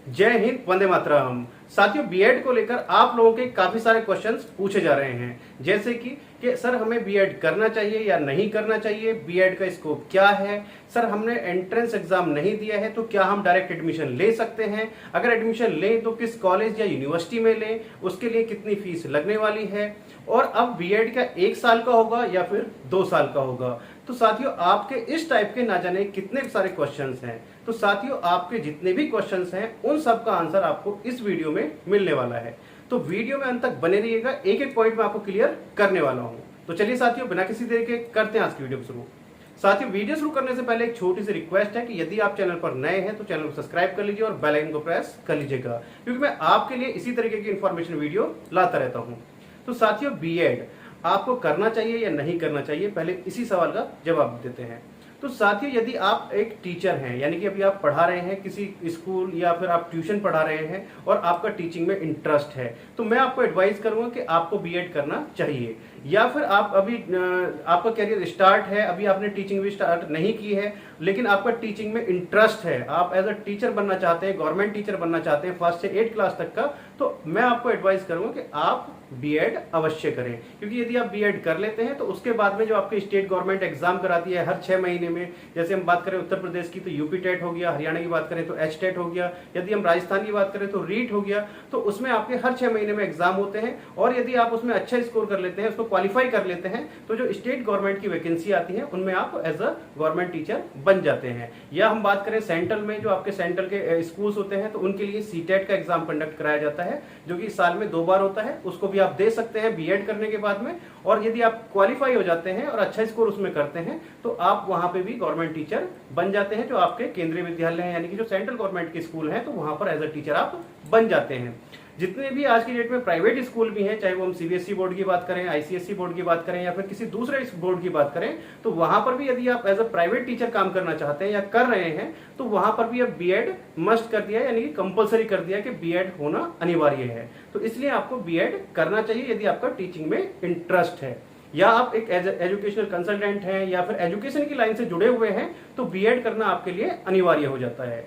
जय हिंद, वंदे मातरम। साथियों, बीएड को लेकर आप लोगों के काफी सारे क्वेश्चंस पूछे जा रहे हैं, जैसे कि सर हमें बीएड करना चाहिए या नहीं करना चाहिए, बीएड का स्कोप क्या है, सर हमने एंट्रेंस एग्जाम नहीं दिया है तो क्या हम डायरेक्ट एडमिशन ले सकते हैं, अगर एडमिशन लें तो किस कॉलेज या यूनिवर्सिटी में लें, उसके लिए कितनी फीस लगने वाली है, और अब बीएड का 1 साल का होगा या फिर 2 साल का होगा। तो साथियों, आपके इस टाइप के ना जाने कितने सारे क्वेश्चंस हैं। तो साथियों, आपके जितने भी क्वेश्चंस हैं उन सब का आंसर आपको इस वीडियो में मिलने वाला है। तो वीडियो में अंत तक बने रहिएगा, एक एक पॉइंट में आपको क्लियर करने वाला हूं। तो चलिए साथियों, बिना किसी देर के करते हैं आज की वीडियो शुरू। साथियों, वीडियो शुरू करने से पहले एक छोटी सी रिक्वेस्ट है कि यदि आप चैनल पर नए हैं तो चैनल को सब्सक्राइब कर लीजिए और बेल आइकन को प्रेस कर लीजिएगा, क्योंकि मैं आपके लिए इसी तरीके की इंफॉर्मेशन वीडियो लाता रहता हूं। तो साथियों, बीएड आपको करना चाहिए या नहीं करना चाहिए, पहले इसी सवाल का जवाब देते हैं। तो साथियों, यदि आप एक टीचर हैं, यानी कि अभी आप पढ़ा रहे हैं किसी स्कूल या फिर आप ट्यूशन पढ़ा रहे हैं और आपका टीचिंग में इंटरेस्ट है, तो मैं आपको एडवाइस करूंगा कि आपको बीएड करना चाहिए। या फिर आप अभी आपका करियर स्टार्ट है, अभी आपने टीचिंग भी स्टार्ट नहीं की है, लेकिन आपका टीचिंग में इंटरेस्ट है, आप एज अ टीचर बनना चाहते हैं, गवर्नमेंट टीचर बनना चाहते हैं 1st से 8th क्लास तक का, तो मैं आपको एडवाइस करूंगा कि आप बीएड अवश्य करें। क्योंकि यदि आप बीएड कर लेते हैं तो उसके बाद में जो आपके स्टेट गवर्नमेंट एग्जाम कराती है हर 6 महीने में, जैसे हम बात करें उत्तर प्रदेश की तो यूपी टेट हो गया, हरियाणा की बात करें तो एच टेट हो गया, यदि हम राजस्थान की बात करें तो रीट हो गया, तो उसमें आपके हर 6 महीने में एग्जाम होते हैं। और यदि आप उसमें अच्छा स्कोर कर लेते हैं, उसको क्वालिफाई कर लेते हैं, तो जो स्टेट गवर्नमेंट की वैकेंसी आती है उनमें आप एज अ गवर्नमेंट टीचर बन जाते हैं। या हम बात करें सेंट्रल में, जो आपके सेंट्रल के स्कूल्स होते हैं तो उनके लिए सीटेट का एग्जाम कंडक्ट कराया जाता है, जो कि साल में 2 बार होता है, उसको भी आप दे सकते हैं बीएड करने के बाद में। और यदि आप क्वालिफाई हो जाते हैं और अच्छा स्कोर उसमें करते हैं तो आप वहां पे भी गवर्नमेंट टीचर बन जाते हैं, जो आपके केंद्रीय विद्यालय हैं, यानी कि जो सेंट्रल गवर्नमेंट के स्कूल हैं, तो वहां पर एज अ टीचर आप बन जाते हैं। जितने भी आज की डेट में प्राइवेट स्कूल भी हैं, चाहे वो हम सीबीएसई बोर्ड की बात करें, आईसीएसई बोर्ड की बात करें या फिर किसी दूसरे बोर्ड की बात करें, तो वहां पर भी यदि आप एज अ प्राइवेट टीचर काम करना चाहते हैं या कर रहे हैं तो वहां पर भी अब बीएड मस्ट कर दिया, यानी कि कंपलसरी कर दिया कि बीएड होना अनिवार्य है। तो इसलिए आपको बीएड करना चाहिए यदि आपका टीचिंग में इंटरेस्ट है, या आप एक एजुकेशनल कंसल्टेंट हैं या फिर एजुकेशन की लाइन से जुड़े हुए हैं, तो बीएड करना आपके लिए अनिवार्य हो जाता है।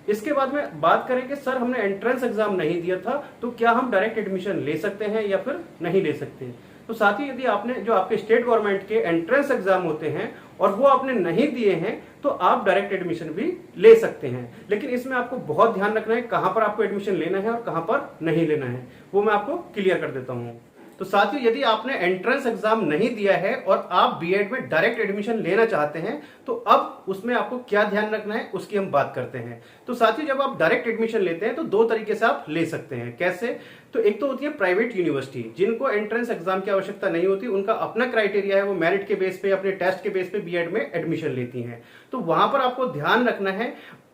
इसके बाद में बात करें कि सर हमने एंट्रेंस एग्जाम नहीं दिया था तो क्या हम डायरेक्ट एडमिशन ले सकते हैं या फिर नहीं ले सकते। तो साथ ही यदि आपने जो आपके स्टेट गवर्नमेंट के एंट्रेंस एग्जाम होते हैं और वो आपने नहीं दिए हैं तो आप डायरेक्ट एडमिशन भी ले सकते हैं। लेकिन इसमें आपको बहुत ध्यान रखना है कहां पर आपको एडमिशन लेना है और कहां पर नहीं लेना है, वो मैं आपको क्लियर कर देता हूं। तो साथियों, यदि आपने एंट्रेंस एग्जाम नहीं दिया है और आप बीएड में डायरेक्ट एडमिशन लेना चाहते हैं तो अब उसमें आपको क्या ध्यान रखना है उसकी हम बात करते हैं। तो साथियों, जब आप डायरेक्ट एडमिशन लेते हैं तो 2 तरीके से आप ले सकते हैं। कैसे? तो एक तो होती है प्राइवेट यूनिवर्सिटी, जिनको एंट्रेंस एग्जाम की आवश्यकता नहीं होती, उनका अपना क्राइटेरिया है, वो मेरिट के बेस पे, अपने टेस्ट के बेस पे बीएड में एडमिशन लेती हैं। तो वहां पर आपको ध्यान रखना है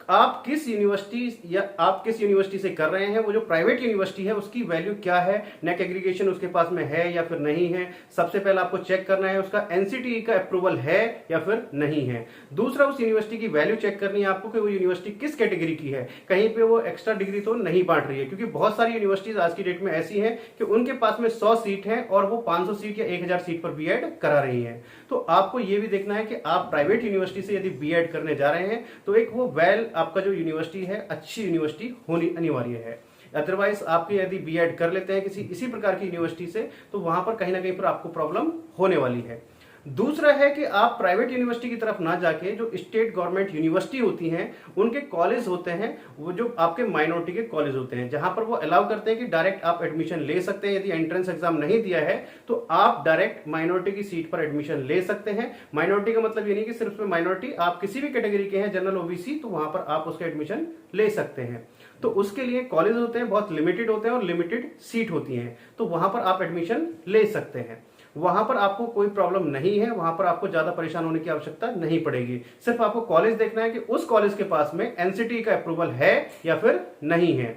आप किस यूनिवर्सिटी से कर रहे हैं, वो जो प्राइवेट यूनिवर्सिटी है उसकी वैल्यू क्या है, नेक एग्रीगेशन उसके पास में है या फिर नहीं है। सबसे पहले आपको चेक करना है उसका एनसीटीई का अप्रूवल है या फिर नहीं है। दूसरा, उस यूनिवर्सिटी की वैल्यू चेक करनी है आपको कि वो यूनिवर्सिटी किस कैटेगरी की है, कहीं पे वो एक्स्ट्रा डिग्री तो नहीं बांट रही है, क्योंकि बहुत सारी यूनिवर्सिटीज आज की डेट में ऐसी है कि उनके पास में 100 सीट है और वो 500 सीट या 1000 सीट पर बीएड करा रही है। तो आपको ये भी देखना है कि आप प्राइवेट यूनिवर्सिटी से यदि बीएड करने जा रहे हैं तो एक वो आपका जो यूनिवर्सिटी है अच्छी यूनिवर्सिटी होनी अनिवार्य है। अदरवाइज आपके यदि बीएड कर लेते हैं किसी इसी प्रकार की यूनिवर्सिटी से तो वहां पर कहीं ना कहीं पर आपको प्रॉब्लम होने वाली है। दूसरा है कि आप प्राइवेट यूनिवर्सिटी की तरफ ना जाके जो स्टेट गवर्नमेंट यूनिवर्सिटी होती हैं उनके कॉलेज होते हैं, वो जो आपके माइनॉरिटी के कॉलेज होते हैं, जहां पर वो अलाउ करते हैं कि डायरेक्ट आप एडमिशन ले सकते हैं। यदि एंट्रेंस एग्जाम नहीं दिया है तो आप डायरेक्ट माइनॉरिटी की सीट पर एडमिशन ले सकते हैं। माइनॉरिटी का मतलब ये नहीं कि सिर्फ माइनॉरिटी, आप किसी भी कैटेगरी के हैं, जनरल ओबीसी, तो वहां पर आप उसका एडमिशन ले सकते हैं। तो उसके लिए कॉलेज होते हैं, बहुत लिमिटेड होते हैं और लिमिटेड सीट होती हैं, तो वहां पर आप एडमिशन ले सकते हैं। वहां पर आपको कोई प्रॉब्लम नहीं है, वहां पर आपको ज्यादा परेशान होने की आवश्यकता नहीं पड़ेगी। सिर्फ आपको कॉलेज देखना है कि उस कॉलेज के पास में एनसीटी का अप्रूवल है या फिर नहीं है।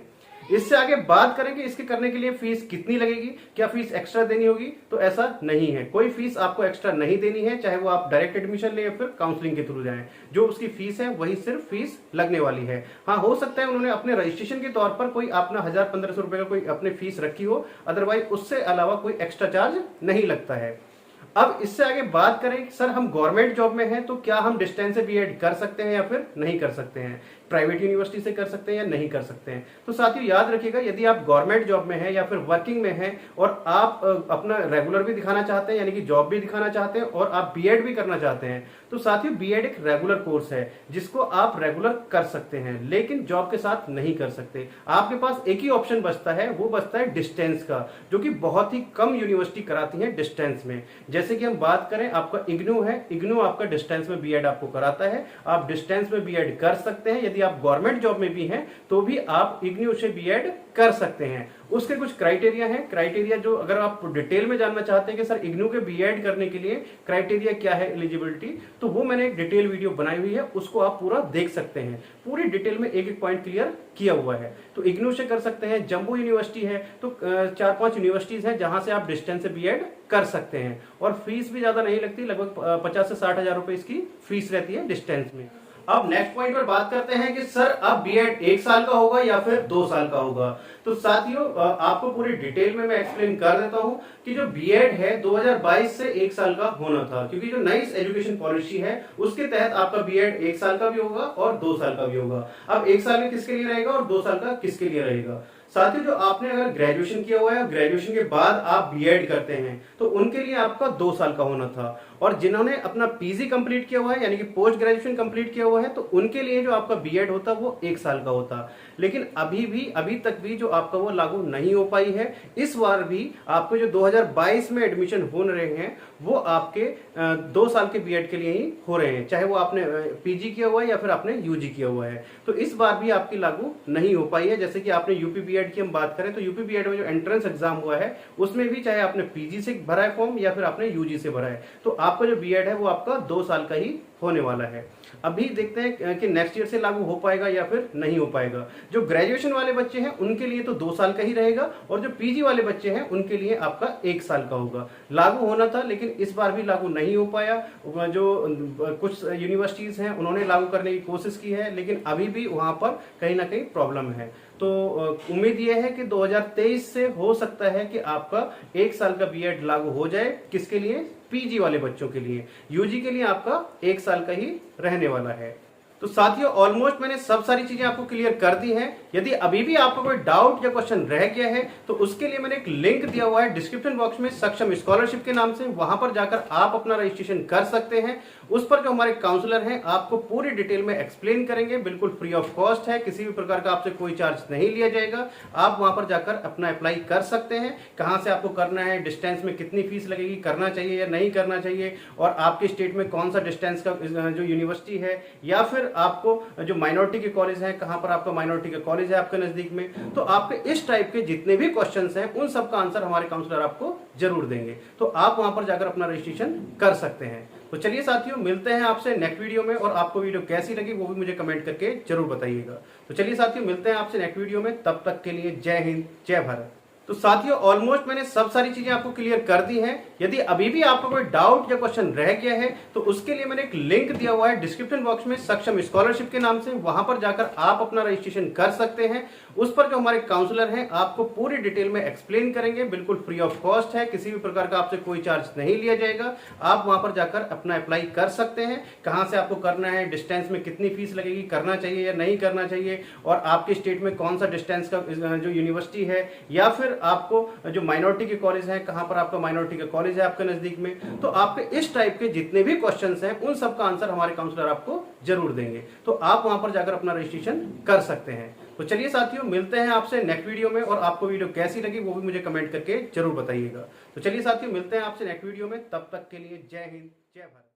इससे आगे बात करें कि इसके करने के लिए फीस कितनी लगेगी, क्या फीस एक्स्ट्रा देनी होगी, तो ऐसा नहीं है, कोई फीस आपको एक्स्ट्रा नहीं देनी है, चाहे वो आप डायरेक्ट एडमिशन ले या फिर काउंसलिंग के थ्रू जाएं। जो उसकी फीस है वही सिर्फ फीस लगने वाली है। हाँ, हो सकता है उन्होंने अपने रजिस्ट्रेशन के तौर पर कोई अपना 1000-1500 रुपए का कोई अपनी फीस रखी हो, अदरवाइज उससे अलावा कोई एक्स्ट्रा चार्ज नहीं लगता है। अब इससे आगे बात करें कि सर हम गवर्नमेंट जॉब में हैं तो क्या हम डिस्टेंस से बीएड कर सकते हैं या फिर नहीं कर सकते हैं, प्राइवेट यूनिवर्सिटी से कर सकते हैं या नहीं कर सकते हैं। तो साथियों याद रखिएगा, यदि आप गवर्नमेंट जॉब में हैं या फिर वर्किंग में हैं और आप अपना रेगुलर भी दिखाना चाहते हैं यानी कि जॉब भी दिखाना चाहते हैं और आप बीएड भी करना चाहते हैं, तो साथियों बीएड एक रेगुलर कोर्स है जिसको आप रेगुलर कर सकते हैं लेकिन जॉब के साथ नहीं कर सकते। आपके पास एक ही ऑप्शन बचता है, वो बचता है डिस्टेंस का, जो कि बहुत ही कम यूनिवर्सिटी कराती है डिस्टेंस में। जैसे कि हम बात करें, आपका इग्नू है, इग्नू आपका डिस्टेंस में बीएड आपको कराता है, आप डिस्टेंस में बीएड कर सकते हैं। यदि आप गवर्नमेंट जॉब में भी हैं तो भी आप इग्नू से बीएड कर सकते हैं। उसके कुछ क्राइटेरिया हैं, क्राइटेरिया जो अगर आप डिटेल में जानना चाहते हैं कि सर इग्नू के बीएड करने के लिए क्राइटेरिया क्या है एलिजिबिलिटी, तो वो मैंने एक डिटेल वीडियो बनाई हुई है, उसको आप पूरा देख सकते हैं। पूरी डिटेल में एक एक पॉइंट क्लियर किया हुआ है। तो इग्नू से कर सकते हैं, जम्बो यूनिवर्सिटी है, तो 4-5 यूनिवर्सिटीज हैं जहां से आप डिस्टेंस से बीएड कर सकते हैं और फीस भी ज्यादा नहीं लगती, लगभग 50 से 60 हजार रुपए इसकी फीस रहती है डिस्टेंस में। अब नेक्स्ट पॉइंट पर बात करते हैं कि सर अब बीएड 1 साल का होगा या फिर 2 साल का होगा। तो साथियों आपको पूरी डिटेल में मैं एक्सप्लेन कर देता हूं कि जो बीएड है 2022 से 1 साल का होना था, क्योंकि जो नई एजुकेशन पॉलिसी है उसके तहत आपका बीएड 1 साल का भी होगा और 2 साल का भी होगा। अब 1 साल में किसके लिए रहेगा और 2 साल का किसके लिए रहेगा। साथियों जो आपने अगर ग्रेजुएशन किया हुआ है, ग्रेजुएशन के बाद आप बीएड करते हैं तो उनके लिए आपका 2 साल का होना था, और जिन्होंने अपना पीजी कंप्लीट किया हुआ है यानी कि पोस्ट ग्रेजुएशन कंप्लीट किया हुआ है तो उनके लिए जो आपका बीएड होता वो 1 साल का होता। लेकिन अभी तक भी जो आपका वो लागू नहीं हो पाई है। इस बार भी आपको जो 2022 में एडमिशन हो रहे हैं वो आपके 2 साल के बीएड के लिए ही हो रहे हैं, चाहे वो आपने पीजी किया हुआ है या फिर आपने यूजी किया हुआ है। तो इस बार भी आपकी लागू नहीं हो पाई है। जैसे कि आपने यूपी बीएड की हम बात करें तो यूपी बीएड में जो एंट्रेंस एग्जाम हुआ है उसमें भी चाहे आपने पीजी से भरा है फॉर्म या फिर आपने यूजी से भरा है, तो आपका जो बीएड है वो आपका 2 साल का ही होने वाला है। अभी देखते हैं कि नेक्स्ट ईयर से लागू हो पाएगा या फिर नहीं हो पाएगा। जो ग्रेजुएशन वाले बच्चे हैं उनके लिए तो 2 साल का ही रहेगा और जो पीजी वाले बच्चे हैं उनके लिए आपका 1 साल का होगा। लागू होना था लेकिन इस बार भी लागू नहीं हो पाया। जो कुछ यूनिवर्सिटीज हैं उन्होंने लागू करने की कोशिश की है लेकिन अभी भी वहां पर कहीं ना कहीं प्रॉब्लम है। तो उम्मीद यह है कि 2023 से हो सकता है कि आपका 1 साल का बीएड लागू हो जाए। किसके लिए? पीजी वाले बच्चों के लिए। यूजी के लिए आपका 1 साल का ही रहने वाला है। तो साथियों ऑलमोस्ट मैंने सब सारी चीजें आपको क्लियर कर दी हैं। यदि अभी भी आपको कोई डाउट या क्वेश्चन रह गया है तो उसके लिए मैंने एक लिंक दिया हुआ है डिस्क्रिप्शन बॉक्स में सक्षम स्कॉलरशिप के नाम से, वहां पर जाकर आप अपना रजिस्ट्रेशन कर सकते हैं। उस पर जो हमारे काउंसलर हैं आपको पूरी डिटेल में एक्सप्लेन करेंगे, बिल्कुल फ्री ऑफ कॉस्ट है, किसी भी प्रकार का आपसे कोई चार्ज नहीं लिया जाएगा। आप वहां पर जाकर अपना अप्लाई कर सकते हैं। कहां से आपको करना है, डिस्टेंस में कितनी फीस लगेगी, करना चाहिए या नहीं करना चाहिए, और आपके स्टेट में कौन सा डिस्टेंस का जो यूनिवर्सिटी है, या फिर आपको जो माइनॉरिटी के कॉलेज हैं कहां पर आपका माइनॉरिटी का कॉलेज है आपके नजदीक में, तो आपके इस टाइप के जितने भी क्वेश्चंस हैं उन सब का आंसर हमारे काउंसलर आपको जरूर देंगे। तो आप वहां पर जाकर अपना रजिस्ट्रेशन कर सकते हैं। तो चलिए साथियों मिलते हैं आपसे नेक्स्ट वीडियो में, और आपको वीडियो कैसी लगी वो भी मुझे कमेंट करके जरूर बताइएगा। तो चलिए साथियों मिलते हैं आपसे नेक्स्ट वीडियो में, तब तक के लिए जय हिंद जय भारत। तो साथियों ऑलमोस्ट मैंने सब सारी चीजें आपको क्लियर कर दी हैं। यदि अभी भी आपको कोई डाउट या क्वेश्चन रह गया है तो उसके लिए मैंने एक लिंक दिया हुआ है डिस्क्रिप्शन बॉक्स में सक्षम स्कॉलरशिप के नाम से, वहां पर जाकर आप अपना रजिस्ट्रेशन कर सकते हैं। उस पर जो हमारे काउंसलर हैं आपको पूरी डिटेल में एक्सप्लेन करेंगे, बिल्कुल फ्री ऑफ कॉस्ट है, किसी भी प्रकार का आपसे कोई चार्ज नहीं लिया जाएगा। आप वहां पर जाकर अपना अप्लाई कर सकते हैं। कहां से आपको करना है, डिस्टेंस में कितनी फीस लगेगी, करना चाहिए या नहीं करना चाहिए, और आपके स्टेट में कौन सा डिस्टेंस का जो यूनिवर्सिटी है, या फिर आपको जो माइनॉरिटी के कॉलेज हैं कहां पर आपका माइनॉरिटी का कॉलेज है आपके नजदीक में, तो आपके इस टाइप के जितने भी क्वेश्चंस हैं उन सब का आंसर हमारे काउंसलर आपको जरूर देंगे। तो आप वहां पर जाकर अपना रजिस्ट्रेशन कर सकते हैं। तो चलिए साथियों मिलते हैं आपसे नेक्स्ट वीडियो में, और आपको वीडियो कैसी लगी वो भी मुझे कमेंट करके जरूर बताइएगा। तो चलिए साथियों मिलते हैं आपसे नेक्स्ट वीडियो में, तब तक के लिए जय हिंद जय भारत।